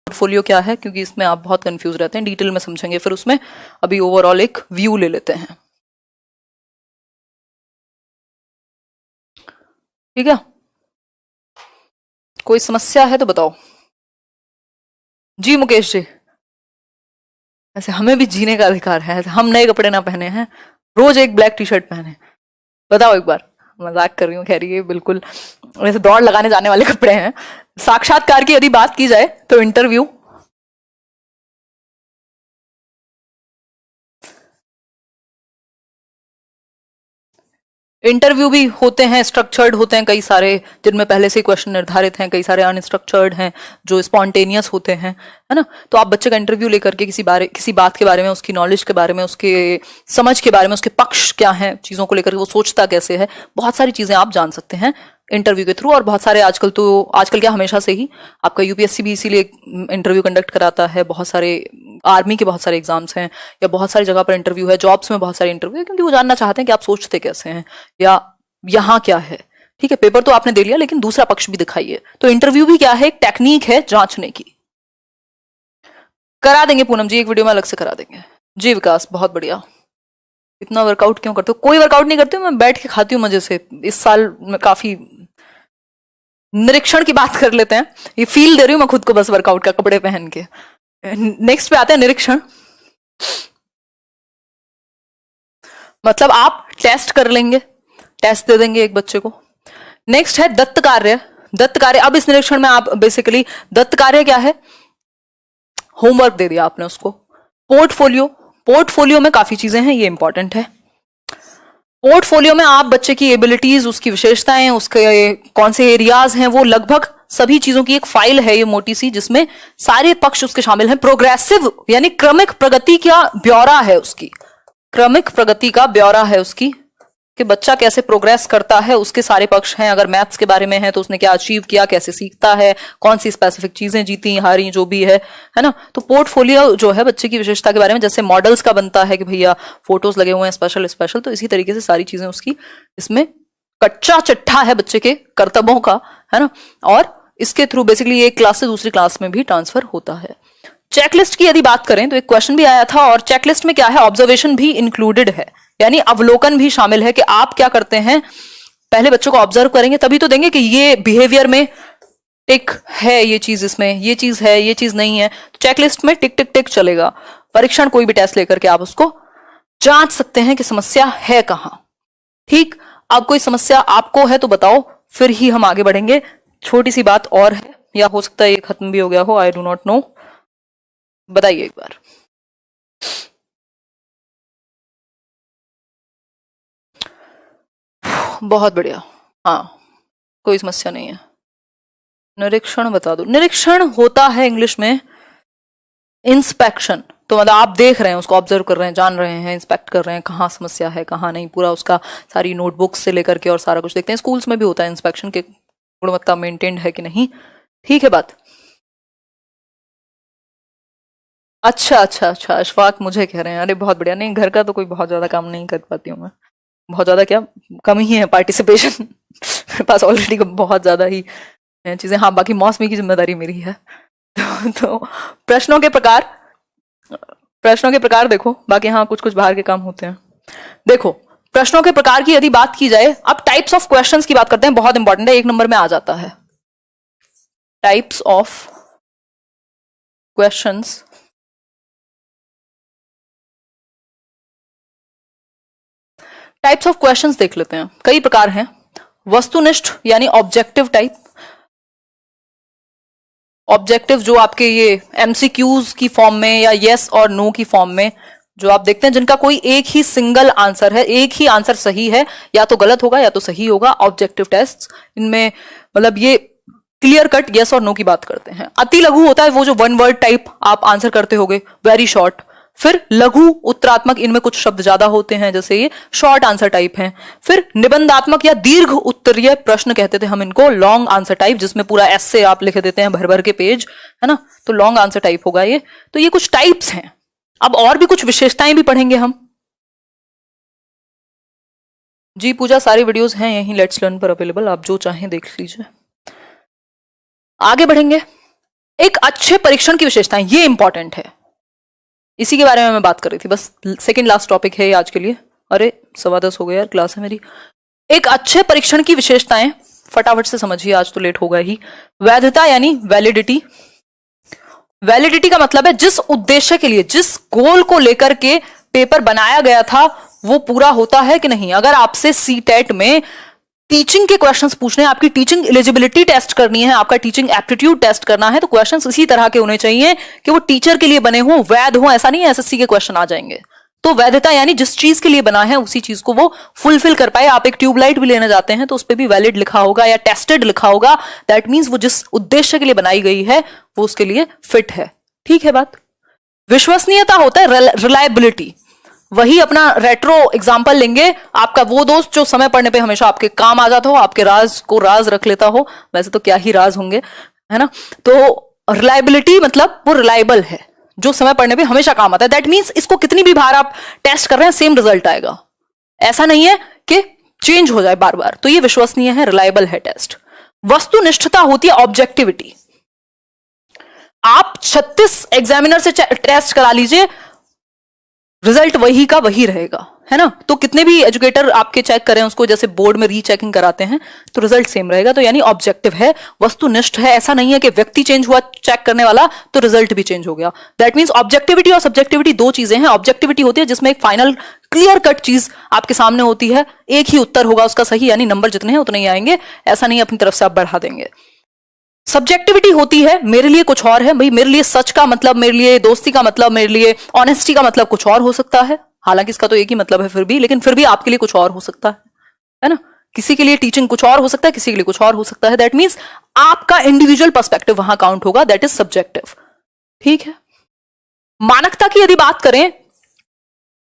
Portfolio क्या है, क्योंकि इसमें आप बहुत कंफ्यूज रहते हैं, डिटेल में समझेंगे फिर उसमें। अभी ओवरऑल एक व्यू ले लेते हैं, ठीक है। कोई समस्या है तो बताओ। जी मुकेश जी, ऐसे हमें भी जीने का अधिकार है, ऐसे हम नए कपड़े ना पहने हैं, रोज एक ब्लैक टी शर्ट पहने। बताओ एक बार। मजाक कर रही हूँ, कह रही है बिल्कुल वैसे दौड़ लगाने जाने वाले कपड़े हैं। साक्षात्कार की यदि बात की जाए तो इंटरव्यू, इंटरव्यू भी होते हैं, स्ट्रक्चर्ड होते हैं कई सारे, जिनमें पहले से क्वेश्चन निर्धारित हैं, कई सारे अनस्ट्रक्चर्ड हैं जो स्पॉन्टेनियस होते हैं, है ना। तो आप बच्चे का इंटरव्यू लेकर के किसी बात के बारे में, उसकी नॉलेज के बारे में, उसके समझ के बारे में, उसके पक्ष क्या हैं चीजों को लेकर के, वो सोचता कैसे है, बहुत सारी चीजें आप जान सकते हैं इंटरव्यू के थ्रू। और बहुत सारे आजकल क्या, हमेशा से ही आपका यूपीएससी भी इसीलिए इंटरव्यू कंडक्ट कराता है। बहुत सारे आर्मी के बहुत सारे एग्जाम्स हैं, या बहुत सारी जगह पर इंटरव्यू है, जॉब्स में बहुत सारे इंटरव्यू है, क्योंकि वो जानना चाहते हैं कि आप सोचते कैसे हैं या यहाँ क्या है। ठीक है, पेपर तो आपने दे लिया, लेकिन दूसरा पक्ष भी दिखाइए। तो इंटरव्यू भी क्या है, एक टेक्निक है जांचने की। करा देंगे पूनम जी, एक वीडियो में अलग से करा देंगे। जी विकास, बहुत बढ़िया। इतना वर्कआउट क्यों करते हो? कोई वर्कआउट नहीं करती हूँ मैं, बैठ के खाती हूँ मजे से। इस साल में काफी निरीक्षण की बात कर लेते हैं, ये फील दे रही हूँ मैं खुद को बस वर्कआउट का, कपड़े पहन के। नेक्स्ट पे आते हैं निरीक्षण। मतलब आप टेस्ट कर लेंगे, टेस्ट दे देंगे एक बच्चे को। नेक्स्ट है दत्त कार्य। दत्त कार्य, अब इस निरीक्षण में आप बेसिकली, दत्त कार्य क्या है, होमवर्क दे दिया आपने उसको। पोर्टफोलियो, पोर्टफोलियो में काफी चीजें हैं, ये इंपॉर्टेंट है। पोर्टफोलियो में आप बच्चे की एबिलिटीज, उसकी विशेषताएं, उसके कौन से एरियाज हैं, वो लगभग सभी चीजों की एक फाइल है ये मोटी सी, जिसमें सारे पक्ष उसके शामिल हैं। प्रोग्रेसिव यानी क्रमिक प्रगति का ब्यौरा है उसकी, क्रमिक प्रगति का ब्यौरा है उसकी, कि बच्चा कैसे प्रोग्रेस करता है, उसके सारे पक्ष हैं। अगर मैथ्स के बारे में है तो उसने क्या अचीव किया, कैसे सीखता है, कौन सी स्पेसिफिक चीजें जीती हारी, जो भी है ना। तो पोर्टफोलियो जो है बच्चे की विशेषता के बारे में, जैसे मॉडल्स का बनता है कि भैया फोटोज लगे हुए हैं स्पेशल स्पेशल, तो इसी तरीके से सारी चीजें उसकी, इसमें कच्चा चिट्ठा है बच्चे के कर्तव्यों का, है ना। और इसके थ्रू बेसिकली एक क्लास से दूसरी क्लास में भी ट्रांसफर होता है। चेकलिस्ट की यदि बात करें तो एक क्वेश्चन भी आया था, और चेकलिस्ट में क्या है, ऑब्जर्वेशन भी इंक्लूडेड है, यानी अवलोकन भी शामिल है कि आप क्या करते हैं। पहले बच्चों को ऑब्जर्व करेंगे, तभी तो देंगे कि ये बिहेवियर में टिक है, ये चीज इसमें, ये चीज है, ये चीज नहीं है। तो चेकलिस्ट में टिक टिक टिक चलेगा। परीक्षण, कोई भी टेस्ट लेकर के आप उसको जांच सकते हैं कि समस्या है कहां। ठीक, अब कोई समस्या आपको है तो बताओ, फिर ही हम आगे बढ़ेंगे। छोटी सी बात और है, या हो सकता है ये खत्म भी हो गया हो, आई डू नॉट नो, बताइए एक बार। बहुत बढ़िया, हाँ कोई समस्या नहीं है। निरीक्षण बता दो। निरीक्षण होता है इंग्लिश में इंस्पेक्शन। तो मतलब आप देख रहे हैं, उसको ऑब्जर्व कर रहे हैं, जान रहे हैं, इंस्पेक्ट कर रहे हैं कहाँ समस्या है कहाँ नहीं, पूरा उसका सारी नोटबुक्स से लेकर के और सारा कुछ देखते हैं। स्कूल्स में भी होता है इंस्पेक्शन, के गुणवत्ता मेंटेन्ड है कि नहीं। ठीक है बात। अच्छा अच्छा अच्छा, अशफाक मुझे कह रहे हैं, अरे बहुत बढ़िया। नहीं, घर का तो कोई बहुत ज्यादा काम नहीं कर पाती हूँ मैं, बहुत ज्यादा क्या, कम ही है पार्टिसिपेशन। मेरे पास ऑलरेडी बहुत ज्यादा ही चीजें। हाँ, बाकी मौसमी की जिम्मेदारी मेरी है। तो प्रश्नों के प्रकार, प्रश्नों के प्रकार देखो, बाकी हाँ कुछ कुछ बाहर के काम होते हैं। देखो, प्रश्नों के प्रकार की यदि बात की जाए, अब टाइप्स ऑफ क्वेश्चंस की बात करते हैं, बहुत इंपॉर्टेंट है, एक नंबर में आ जाता है types of questions. Types of questions देख लेते हैं, कई प्रकार हैं। वस्तुनिष्ठ यानी ऑब्जेक्टिव टाइप, ऑब्जेक्टिव जो आपके ये एमसीक्यूज की फॉर्म में या यस और नो की फॉर्म में जो आप देखते हैं, जिनका कोई एक ही सिंगल आंसर है, एक ही आंसर सही है, या तो गलत होगा या तो सही होगा। ऑब्जेक्टिव टेस्ट, इनमें मतलब ये क्लियर कट यस और नो की बात करते हैं। अति लघु होता है वो जो वन वर्ड टाइप आप आंसर करते होगे, वेरी शॉर्ट। फिर लघु उत्तरात्मक, इनमें कुछ शब्द ज्यादा होते हैं, जैसे ये शॉर्ट आंसर टाइप हैं। फिर निबंधात्मक या दीर्घ उत्तरीय प्रश्न कहते थे हम इनको, लॉन्ग आंसर टाइप, जिसमें पूरा ऐसे आप लिख देते हैं भर भर के पेज, है ना, तो लॉन्ग आंसर टाइप होगा ये। तो ये कुछ टाइप्स हैं। अब और भी कुछ विशेषताएं भी पढ़ेंगे हम। जी पूजा, सारी वीडियोस हैं यहीं लेट्स लर्न पर अवेलेबल, आप जो चाहें देख लीजिए। आगे बढ़ेंगे। एक अच्छे परीक्षण की विशेषताएं, ये इंपॉर्टेंट है, इसी के बारे में मैं बात कर रही थी, बस सेकंड लास्ट टॉपिक है आज के लिए। अरे 10:15 हो गया यार, क्लास है मेरी। एक अच्छे परीक्षण की विशेषताएं फटाफट से समझिए, आज तो लेट होगा ही। वैधता यानी वैलिडिटी। वैलिडिटी का मतलब है जिस उद्देश्य के लिए, जिस गोल को लेकर के पेपर बनाया गया था वो पूरा होता है कि नहीं। अगर आपसे सीटेट में टीचिंग के क्वेश्चंस पूछने हैं, आपकी टीचिंग एलिजिबिलिटी टेस्ट करनी है, आपका टीचिंग एप्टीट्यूड टेस्ट करना है, तो क्वेश्चंस इसी तरह के होने चाहिए कि वो टीचर के लिए बने हों, वैध हों। ऐसा नहीं है एसएससी के क्वेश्चन आ जाएंगे। तो वैधता यानी जिस चीज के लिए बना है उसी चीज को वो फुलफिल कर पाए। आप एक ट्यूबलाइट भी लेने जाते हैं तो उस पर भी वैलिड लिखा होगा या टेस्टेड लिखा होगा। दैट मीन्स वो जिस उद्देश्य के लिए बनाई गई है वो उसके लिए फिट है। ठीक है बात। विश्वसनीयता होता है रिलायबिलिटी। वही अपना रेट्रो एग्जाम्पल लेंगे, आपका वो दोस्त जो समय पड़ने पे हमेशा आपके काम आ जाता हो, आपके राज को राज रख लेता हो, वैसे तो क्या ही राज होंगे, है ना। तो रिलायबिलिटी मतलब वो रिलायबल है, जो समय पड़ने पे हमेशा काम आता है। दैट मीन्स इसको कितनी भी बार आप टेस्ट कर रहे हैं सेम रिजल्ट आएगा, ऐसा नहीं है कि चेंज हो जाए बार बार। तो ये विश्वसनीय है, रिलायबल है टेस्ट। वस्तुनिष्ठता होती है ऑब्जेक्टिविटी। आप 36 एग्जामिनर से टेस्ट करा लीजिए, रिजल्ट वही का वही रहेगा, है ना। तो कितने भी एजुकेटर आपके चेक करें उसको, जैसे बोर्ड में रीचेकिंग कराते हैं, तो रिजल्ट सेम रहेगा। तो यानी ऑब्जेक्टिव है, वस्तुनिष्ठ है। ऐसा नहीं है कि व्यक्ति चेंज हुआ चेक करने वाला तो रिजल्ट भी चेंज हो गया। दैट मीन्स ऑब्जेक्टिविटी और सब्जेक्टिविटी दो चीजें हैं। ऑब्जेक्टिविटी होती है जिसमें एक फाइनल क्लियर कट चीज आपके सामने होती है, एक ही उत्तर होगा उसका सही, यानी नंबर जितने हैं उतने ही आएंगे, ऐसा नहीं अपनी तरफ से आप बढ़ा देंगे। सब्जेक्टिविटी होती है मेरे लिए कुछ और है भाई, मेरे लिए सच का मतलब, मेरे लिए दोस्ती का मतलब, मेरे लिए ऑनेस्टी का मतलब कुछ और हो सकता है। हालांकि इसका तो एक ही मतलब है फिर भी, लेकिन फिर भी आपके लिए कुछ और हो सकता है ना। किसी के लिए टीचिंग कुछ और हो सकता है, किसी के लिए कुछ और हो सकता है। दैट मीन्स आपका इंडिविजुअल पर्सपेक्टिव वहां काउंट होगा, दैट इज सब्जेक्टिव। ठीक है। मानकता की यदि बात करें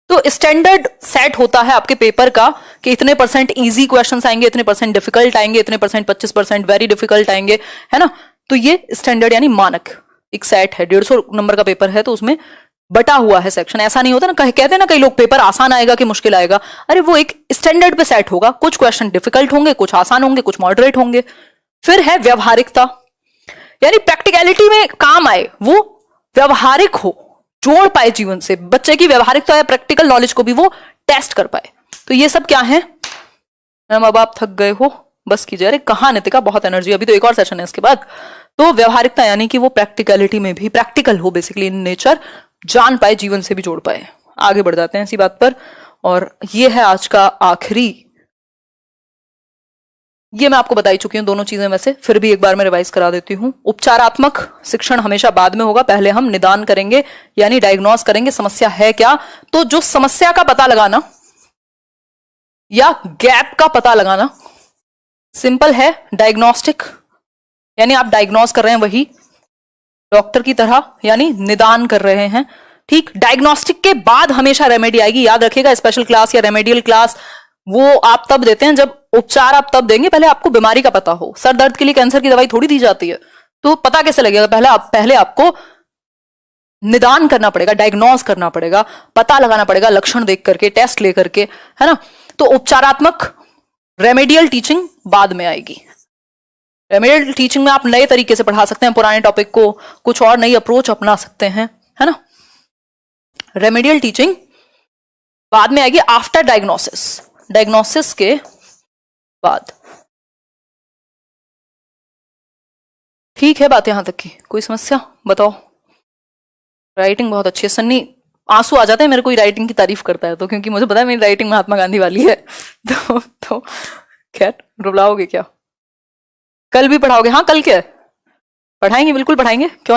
तो स्टैंडर्ड सेट होता है आपके पेपर का कि इतने % इजी क्वेश्चंस आएंगे, इतने % डिफिकल्ट आएंगे, इतने % 25% वेरी डिफिकल्ट आएंगे, है ना। तो ये स्टैंडर्ड यानी मानक एक सेट है। 150 नंबर का पेपर है तो उसमें बटा हुआ है सेक्शन। ऐसा नहीं होता ना, कहते हैं ना कई लोग पेपर आसान आएगा कि मुश्किल आएगा, अरे वो एक स्टैंडर्ड पे सेट होगा। कुछ क्वेश्चन डिफिकल्ट होंगे, कुछ आसान होंगे, कुछ मॉडरेट होंगे। फिर है व्यवहारिकता, यानी प्रैक्टिकलिटी में काम आए, वो व्यवहारिक हो, जोड़ पाए जीवन से। बच्चे की व्यवहारिकता या प्रैक्टिकल नॉलेज को भी वो टेस्ट कर पाए। तो ये सब क्या है। मैम अब आप थक गए हो, बस कीजिए। अरे कहां नितिका, बहुत एनर्जी, अभी तो एक और सेशन है इसके बाद। तो व्यवहारिकता यानी कि वो प्रैक्टिकलिटी में भी प्रैक्टिकल हो, बेसिकली इन नेचर, जान पाए, जीवन से भी जोड़ पाए। आगे बढ़ जाते हैं इसी बात पर। और ये है आज का आखिरी, ये मैं आपको बता ही चुकी हूं दोनों चीजें, वैसे फिर भी एक बार मैं रिवाइज करा देती हूं। उपचारात्मक शिक्षण हमेशा बाद में होगा, पहले हम निदान करेंगे यानी डायग्नोस करेंगे समस्या है क्या। तो जो समस्या का पता लगाना या गैप का पता लगाना सिंपल है, डायग्नोस्टिक, यानी आप डायग्नोस कर रहे हैं वही डॉक्टर की तरह, यानी निदान कर रहे हैं। ठीक। डायग्नोस्टिक के बाद हमेशा रेमेडी आएगी, याद रखिएगा। स्पेशल क्लास या रेमेडियल क्लास वो आप तब देते हैं जब, उपचार आप तब देंगे पहले आपको बीमारी का पता हो। सर दर्द के लिए कैंसर की दवाई थोड़ी दी जाती है, तो पता कैसे लगेगा। पहले आपको निदान करना पड़ेगा, डायग्नोस करना पड़ेगा, पता लगाना पड़ेगा लक्षण देख करके, टेस्ट लेकर के, है ना। तो उपचारात्मक रेमेडियल टीचिंग बाद में आएगी। रेमेडियल टीचिंग में आप नए तरीके से पढ़ा सकते हैं पुराने टॉपिक को, कुछ और नई अप्रोच अपना सकते हैं, है ना। रेमेडियल टीचिंग बाद में आएगी आफ्टर डायग्नोसिस, डायग्नोसिस के बाद। ठीक है बात यहां तक की, कोई समस्या बताओ। राइटिंग बहुत अच्छी है सन्नी, आंसू आ जाते हैं मेरे को राइटिंग की तारीफ करता है तो, क्योंकि मुझे पता है मेरी राइटिंग महात्मा गांधी वाली है। तो खैर रुलाओगे क्या, कल भी पढ़ाओगे। हाँ कल क्या पढ़ाएंगे, बिल्कुल पढ़ाएंगे, क्यों